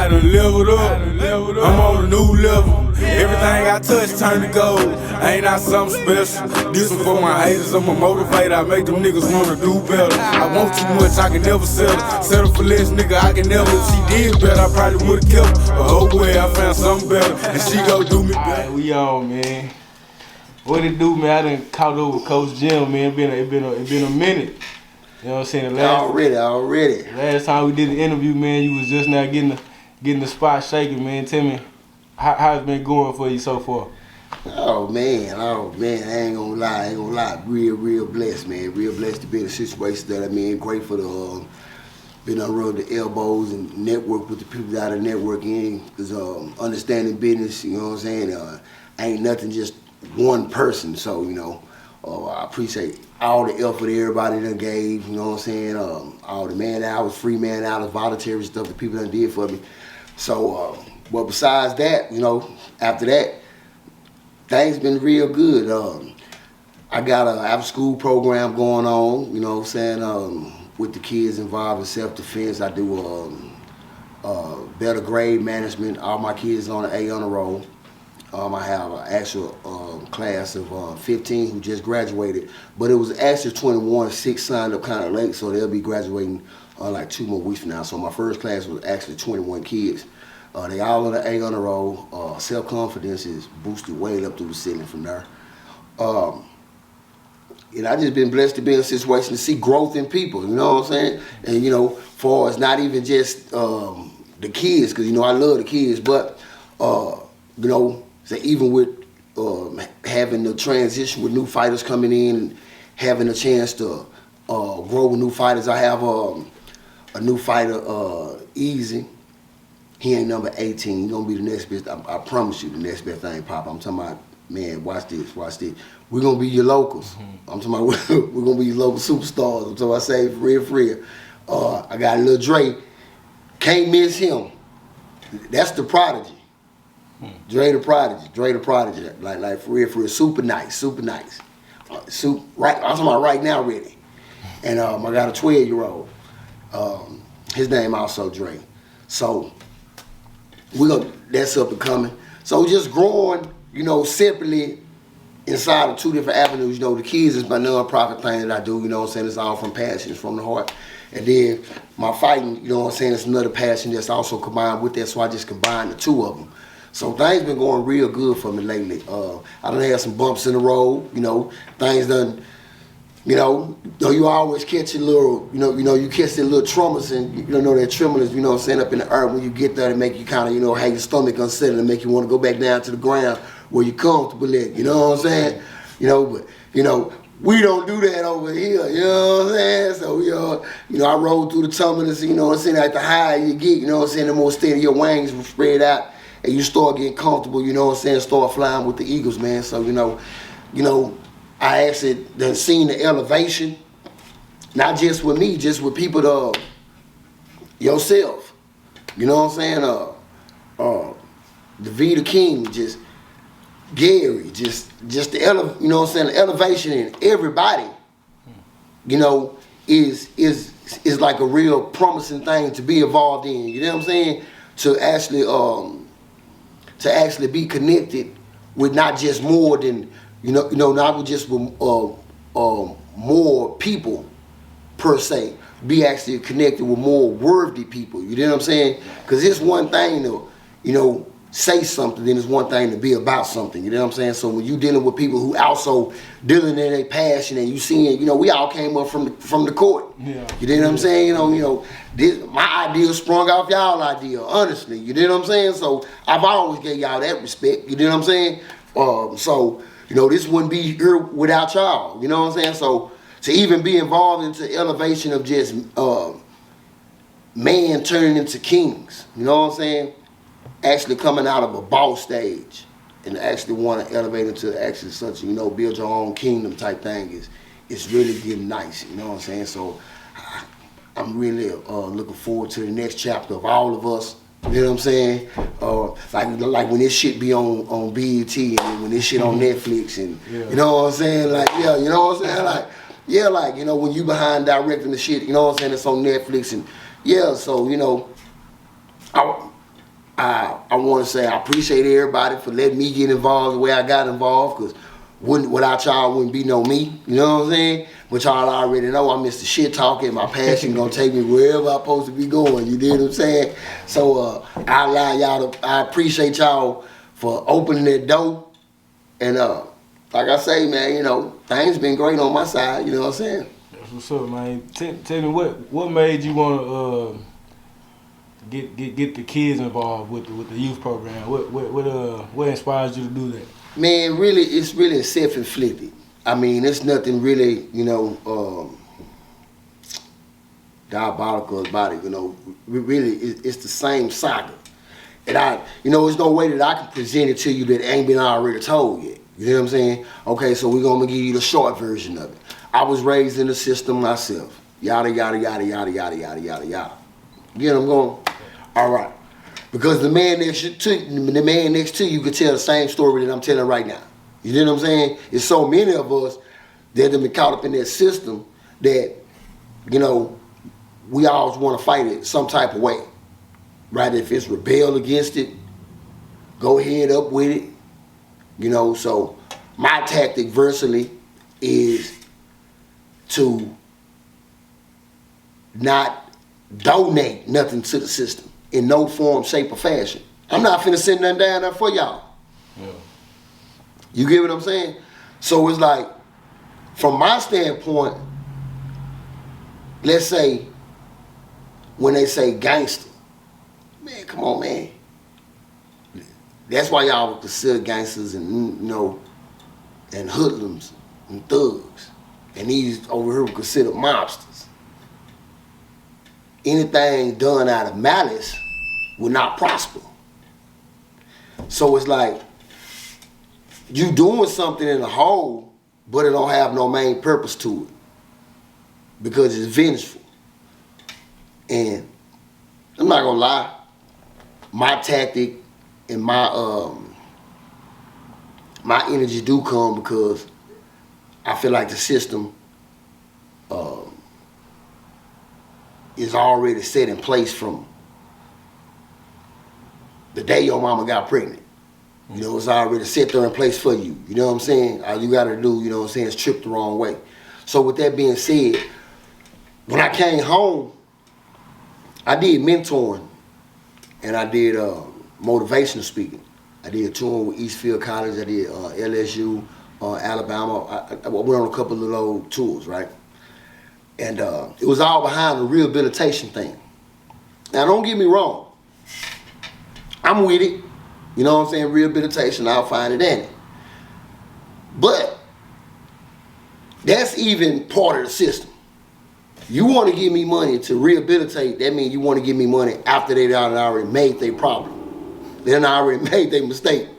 I done leveled up, I'm on a new level. Everything I touch turn to gold. Ain't I something special? This one for my haters, I'm a motivator. I make them niggas wanna do better. I want too much, I can never settle. Settle for less, nigga, I can never. If she did better, I probably would've kept her. But oh well, I found something better, and she gon' do me better. Alright, we on, man. What it do, man? I done caught over Coach Jim, man. It been a minute. You know what I'm saying? Already. Last time we did the interview, man, you was just now getting the spot shaking, man. Tell me, how it's been going for you so far? Oh man, I ain't gonna lie. Real blessed, man. Real blessed to be in a situation that I'm in. Grateful to been on rub the elbows and network with the people that I network in. Cause understanding business, you know what I'm saying? Ain't nothing just one person. So, you know, I appreciate all the effort everybody done gave, you know what I'm saying? All the man hours, free man hours, voluntary stuff that people done did for me. So, but besides that, you know, after that, things been real good. I got an after school program going on, you know what I'm saying, with the kids involved in self-defense. I do better grade management. All my kids on an A honor roll. I have an actual class of 15 who just graduated, but it was actually 21, 6 signed up kind of late, so they'll be graduating like 2 more weeks from now. So my first class was actually 21 kids. They all on the A honor roll. Self-confidence is boosted way up through the ceiling from there. And I just been blessed to be in a situation to see growth in people, you know what I'm saying? And you know, for it's not even just the kids, because you know I love the kids, but you know, so even with having the transition with new fighters coming in and having a chance to grow with new fighters, I have a new fighter, Easy. He ain't number 18. He gonna be the next best. I promise you, the next best thing, Pop. I'm talking about, man. Watch this. We're gonna be your locals. Mm-hmm. I'm talking about we're gonna be your local superstars. I'm talking about say free. I got a little Dre. Can't miss him. That's the prodigy. Dre the prodigy, like for real, super nice. Right, I'm talking about right now, ready. And I got a 12-year-old. His name also Dre. So that's up and coming. So just growing, you know, separately inside of 2 different avenues. You know, the kids is my non-profit thing that I do. You know what I'm saying? It's all from passion, it's from the heart. And then my fighting, you know what I'm saying? It's another passion that's also combined with that. So I just combined the 2 of them. So things been going real good for me lately. I done had some bumps in the road, you know, things done, you know, you always catch a little, you know, you catch the little tremors and you know that tremors, you know what I'm saying, up in the earth when you get there to make you kind of, you know, have your stomach unsettled and make you want to go back down to the ground where you're comfortable at, you know what I'm saying? You know, but, you know, we don't do that over here, you know what I'm saying? So, you know, I roll through the tumblers, you know what I'm saying, at the higher you get, you know what I'm saying, the more steady your wings will spread out. And you start getting comfortable, you know what I'm saying, start flying with the Eagles, man. So, you know, I actually done seen the elevation, not just with me, just with people, yourself. You know what I'm saying? The Vita King, just Gary, just the you know what I'm saying, the elevation in everybody, you know, is like a real promising thing to be involved in. You know what I'm saying? To actually be connected with not just more than, you know, not with just with, more people per se, be actually connected with more worthy people. You know what I'm saying? Because it's one thing to, you know, say something, then it's one thing to be about something. You know what I'm saying? So when you dealing with people who also dealing in their passion and you seeing, you know, we all came up from the court. Yeah. You know what I'm saying? You know, my idea sprung off y'all idea, honestly. You know what I'm saying? So I've always gave y'all that respect. You know what I'm saying? So, you know, this wouldn't be here without y'all. You know what I'm saying? So to even be involved into elevation of just man turning into kings. You know what I'm saying? Actually coming out of a boss stage and actually want to elevate into actually such, you know, build your own kingdom type thing it's really getting nice, you know what I'm saying? So I'm really looking forward to the next chapter of all of us, you know what I'm saying? Like when this shit be on BET and when this shit on Netflix and you know what I'm saying? Like, yeah, you know what I'm saying? Like, yeah, like, you know, when you behind directing the shit, you know what I'm saying, it's on Netflix and yeah, so, you know, I want to say I appreciate everybody for letting me get involved the way I got involved, because without y'all wouldn't be no me, you know what I'm saying? But y'all already know I'm Mr. Shit Talking. My passion gonna take me wherever I'm supposed to be going, you dig what I'm saying? So I appreciate y'all for opening that door. And like I say, man, you know, things been great on my side, you know what I'm saying? That's what's up, man. Tell me what made you want to get the kids involved with the youth program? What inspires you to do that? Man, really, it's really self-inflicted. I mean, it's nothing really, you know, diabolical about it, you know. Really, it's the same saga. And you know, there's no way that I can present it to you that ain't been already told yet. You know what I'm saying? Okay, so we're gonna give you the short version of it. I was raised in the system myself. Yada, yada, yada, yada, yada, yada, yada, yada. You get what I'm going? All right. Because the man next to you could tell the same story that I'm telling right now. You know what I'm saying? It's so many of us that have been caught up in that system that, you know, we always want to fight it some type of way. Right? If it's rebel against it, go ahead up with it. You know, so my tactic versely is to not donate nothing to the system in no form, shape, or fashion. I'm not finna send nothing down there for y'all. Yeah. You get what I'm saying? So it's like, from my standpoint, let's say, when they say gangster, man, come on, man. That's why y'all would consider gangsters and, you know, and hoodlums and thugs. And these over here were considered mobsters. Anything done out of malice will not prosper. So it's like, you doing something in the whole, but it don't have no main purpose to it. Because it's vengeful. And I'm not gonna lie, my tactic and my my energy do come because I feel like the system is already set in place from the day your mama got pregnant. You know, it's already set there in place for you. You know what I'm saying? All you gotta do, you know what I'm saying, is trip the wrong way. So with that being said, when I came home, I did mentoring and I did motivational speaking. I did a tour with Eastfield College, I did LSU, Alabama. I went on a couple of little tours, right? And it was all behind the rehabilitation thing. Now, don't get me wrong. I'm with it. You know what I'm saying? Rehabilitation, I'll find it in it. But that's even part of the system. You want to give me money to rehabilitate, that means you want to give me money after they already made their problem. They already made their mistake.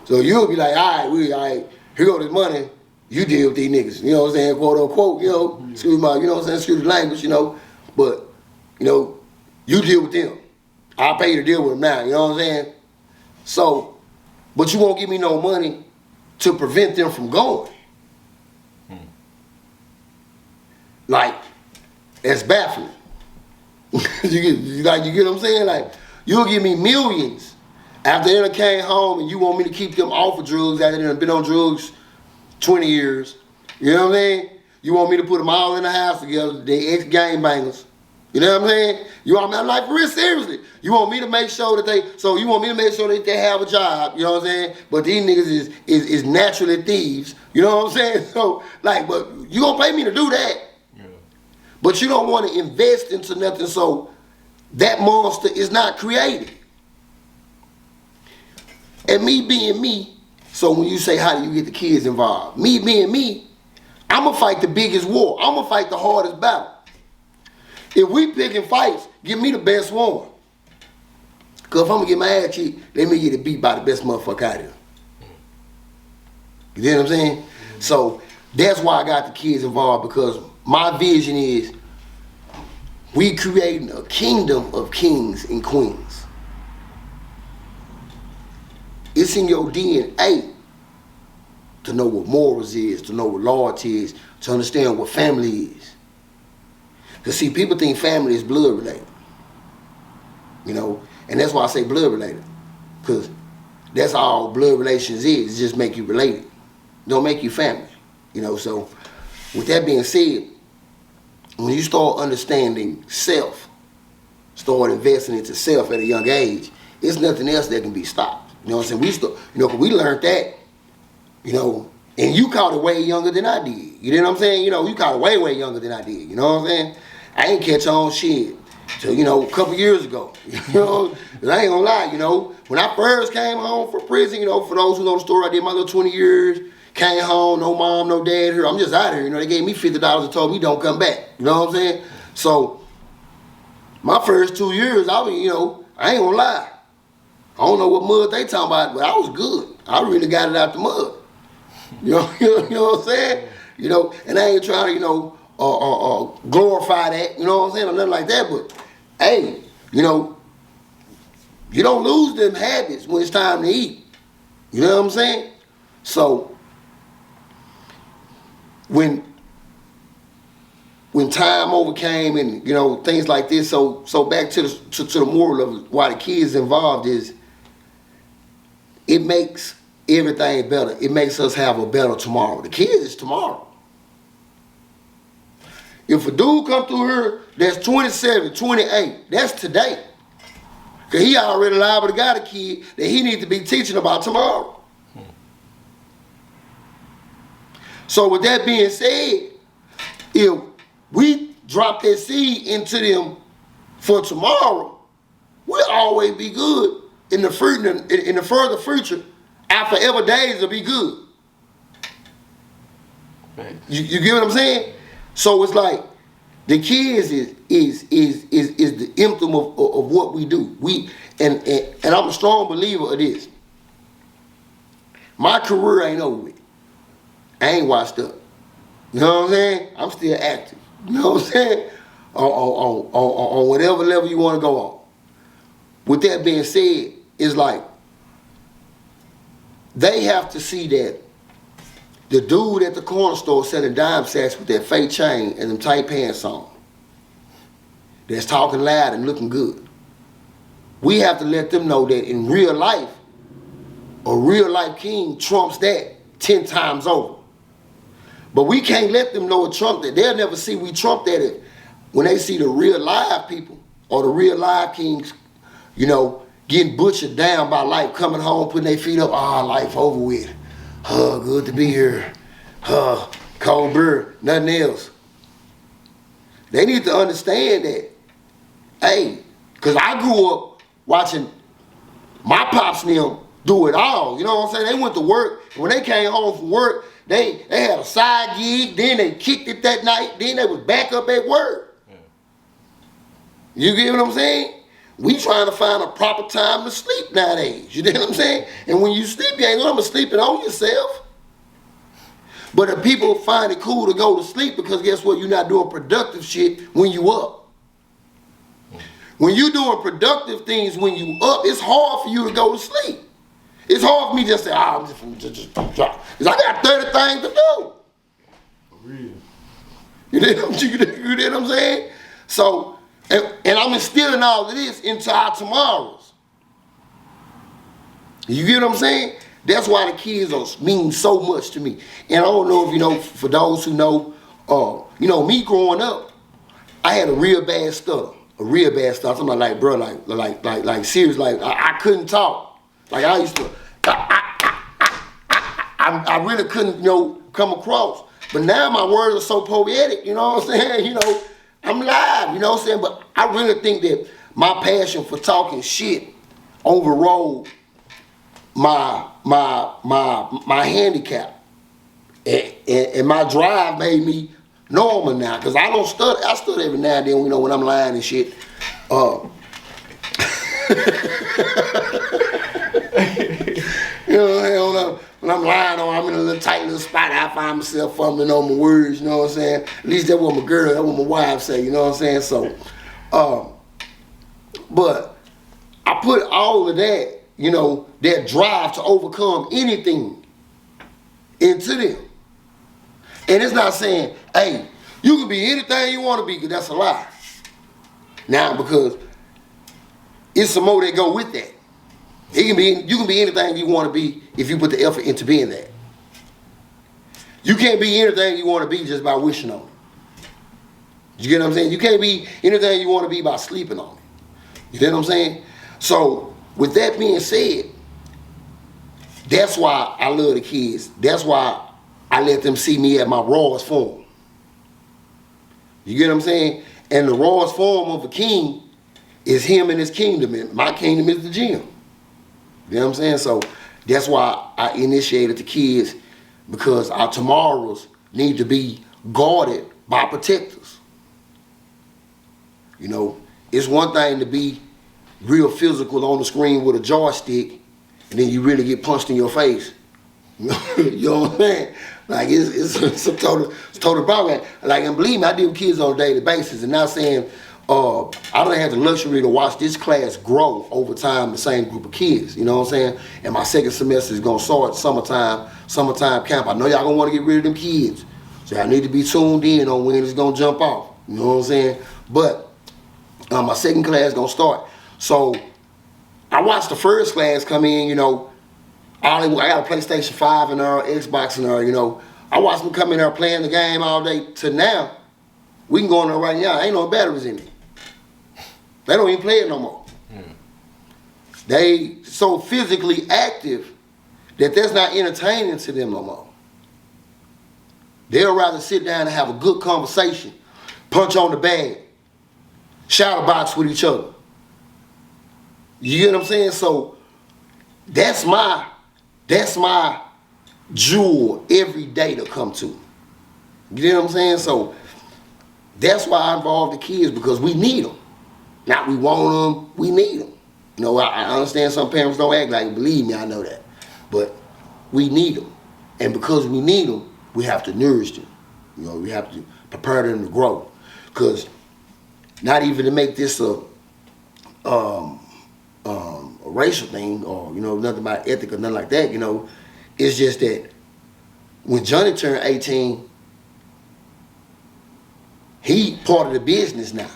So you'll be like, all right, here go this money, you deal with these niggas. You know what I'm saying? Quote unquote, you know, excuse my, you know what I'm saying, excuse the language, you know. But, you know, you deal with them. I'll pay you to deal with them now, you know what I'm saying? So, but you won't give me no money to prevent them from going. Like, that's baffling. you get what I'm saying? Like, you'll give me millions after they done came home and you want me to keep them off of drugs after they done been on drugs 20 years. You know what I mean? You want me to put them all in the house together, they ex-gangbangers. You know what I'm saying? You want me, I'm like, real seriously. You want me to make sure that they have a job, you know what I'm saying? But these niggas is naturally thieves. You know what I'm saying? So, like, but you gonna pay me to do that. Yeah. But you don't want to invest into nothing so that monster is not created. And me being me, so when you say how do you get the kids involved, me being me, I'm gonna fight the biggest war. I'm gonna fight the hardest battle. If we picking fights, give me the best one. Because if I'm going to get my ass kicked, let me get it beat by the best motherfucker out here. You know what I'm saying? So that's why I got the kids involved, because my vision is we creating a kingdom of kings and queens. It's in your DNA to know what morals is, to know what loyalty is, to understand what family is. Because see, people think family is blood related. You know, And that's why I say blood related. Because that's all blood relations is. It just make you related. Don't make you family. You know, so with that being said, when you start understanding self, start investing into self at a young age, it's nothing else that can be stopped. You know what I'm saying? We learned that, you know, and you caught it way younger than I did. You know what I'm saying? You know, you caught it way, way younger than I did. You know what I'm saying? I ain't catch on shit till, you know, a couple years ago. You know, I ain't gonna lie, you know, when I first came home from prison, you know, for those who know the story, I did my little 20 years, came home, no mom, no dad here. I'm just out here. You know, they gave me $50 and told me don't come back. You know what I'm saying? So, my first 2 years, I was, you know, I ain't gonna lie. I don't know what mud they talking about, but I was good. I really got it out the mud. You know what I'm saying? You know, and I ain't trying to, you know, glorify that, you know what I'm saying, or nothing like that, but hey, you know, you don't lose them habits when it's time to eat. You know what I'm saying? So, when time overcame and, you know, things like this, so back to the moral of why the kids involved is, it makes everything better. It makes us have a better tomorrow. The kids is tomorrow. If a dude come through here that's 27, 28, that's today. Because he already liable to got a kid that he needs to be teaching about tomorrow. So with that being said, if we drop that seed into them for tomorrow, we'll always be good in the further future. Our forever days will be good. Right. You get what I'm saying? So it's like the kids is the emblem of what we do. And I'm a strong believer of this. My career ain't over with. I ain't washed up. You know what I'm saying? I'm still active. You know what I'm saying? On whatever level you want to go on. With that being said, it's like they have to see that the dude at the corner store selling dime sacks with that fake chain and them tight pants on, that's talking loud and looking good. We have to let them know that in real life, a real life king trumps that 10 times over. But we can't let them know a trump that. They'll never see we trump that if, when they see the real live people or the real live kings, you know, getting butchered down by life, coming home, putting their feet up, life over with. Good to be here. Cold beer, nothing else. They need to understand that, hey, because I grew up watching my pops and them do it all. You know what I'm saying? They went to work. When they came home from work, they had a side gig, then they kicked it that night, then they was back up at work. Yeah. You get what I'm saying? We trying to find a proper time to sleep nowadays. You know what I'm saying? And when you sleep, you ain't gonna sleep it on yourself. But if people find it cool to go to sleep, because guess what? You're not doing productive shit when you up. When you doing productive things when you up, it's hard for you to go to sleep. It's hard for me just to say, I'm just drop. Because I got 30 things to do. For real. You know what I'm saying? So, and I'm instilling all of this into our tomorrows. You get what I'm saying? That's why the kids mean so much to me. And I don't know if you know, for those who know, you know, me growing up, I had a real bad stutter. I'm like, bro, like serious, like I couldn't talk. Like I used to, I really couldn't, you know, come across. But now my words are so poetic, you know what I'm saying? You know, I'm live, you know what I'm saying? But I really think that my passion for talking shit overrode my handicap. And my drive made me normal now. Because I don't stutter. I stutter every now and then, you know, when I'm lying and shit. You know, when I'm lying or I'm in a little tight little spot, I find myself fumbling on my words, you know what I'm saying? At least that's what my girl, that's what my wife say, you know what I'm saying? So, but I put all of that, you know, that drive to overcome anything into them. And it's not saying, hey, you can be anything you want to be, because that's a lie. Now, because it's some more that go with that. You can be anything you want to be if you put the effort into being that. You can't be anything you want to be just by wishing on it. You get what I'm saying? You can't be anything you want to be by sleeping on it. You get what I'm saying? So, with that being said, that's why I love the kids. That's why I let them see me at my rawest form. You get what I'm saying? And the rawest form of a king is him and his kingdom. And my kingdom is the gym. You know what I'm saying? So that's why I initiated the kids, because our tomorrows need to be guarded by protectors. You know, it's one thing to be real physical on the screen with a joystick, and then you really get punched in your face. You know what I'm saying? Like it's a total problem. Like, and believe me, I deal with kids on a daily basis, and not saying I don't have the luxury to watch this class grow over time, the same group of kids. You know what I'm saying? And my second semester is gonna start summertime camp. I know y'all gonna want to get rid of them kids, so I need to be tuned in on when it's gonna jump off. You know what I'm saying? But my second class gonna start. So I watched the first class come in. You know, I got a PlayStation 5 in there, Xbox in there. You know, I watched them come in there playing the game all day. To now, we can go in there right now. Ain't no batteries in it. They don't even play it no more. They so physically active that that's not entertaining to them no more. They'll rather sit down and have a good conversation, punch on the bag, shadow box with each other. You get what I'm saying? So that's my jewel every day to come to. You get what I'm saying? So that's why I involve the kids, because we need them. Not we want them, we need them. You know, I understand some parents don't act like it. Believe me, I know that. But we need them. And because we need them, we have to nourish them. You know, we have to prepare them to grow. Because not even to make this a racial thing, or, you know, nothing about ethic or nothing like that, you know, it's just that when Johnny turned 18, he part of the business now.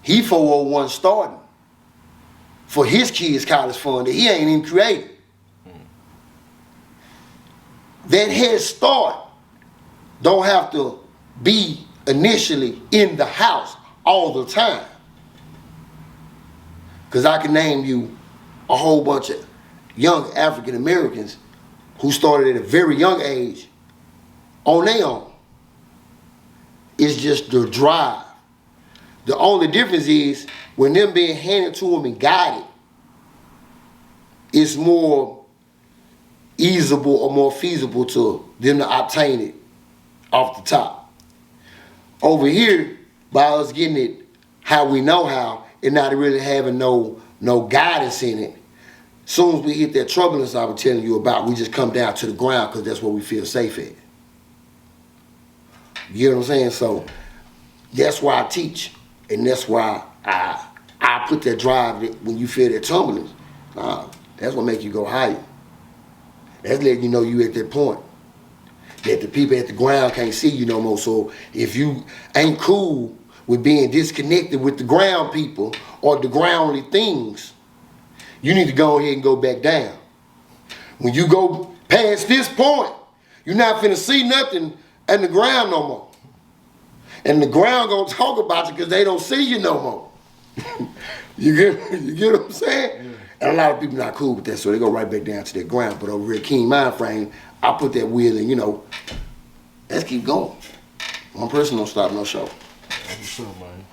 He 401 starting for his kids' college fund that he ain't even created. That head start don't have to be initially in the house all the time. Because I can name you a whole bunch of young African Americans who started at a very young age on their own. It's just the drive. The only difference is when them being handed to them and guided, it's more easable or more feasible to them to obtain it off the top. Over here, by us getting it how we know how, and not really having no guidance in it, as soon as we hit that turbulence I was telling you about, we just come down to the ground because that's where we feel safe at. You know what I'm saying? So that's why I teach. And that's why I put that drive that when you feel that turbulence. That's what make you go higher. That's letting you know you at that point. That the people at the ground can't see you no more. So if you ain't cool with being disconnected with the ground people or the groundly things, you need to go ahead and go back down. When you go past this point, you're not finna see nothing at the ground no more. And the ground gonna talk about you because they don't see you no more. You get what I'm saying? Yeah. And a lot of people not cool with that, so they go right back down to their ground. But over here, King Mind Frame, I put that wheel in, you know, let's keep going. One person don't stop no show. What's up, man?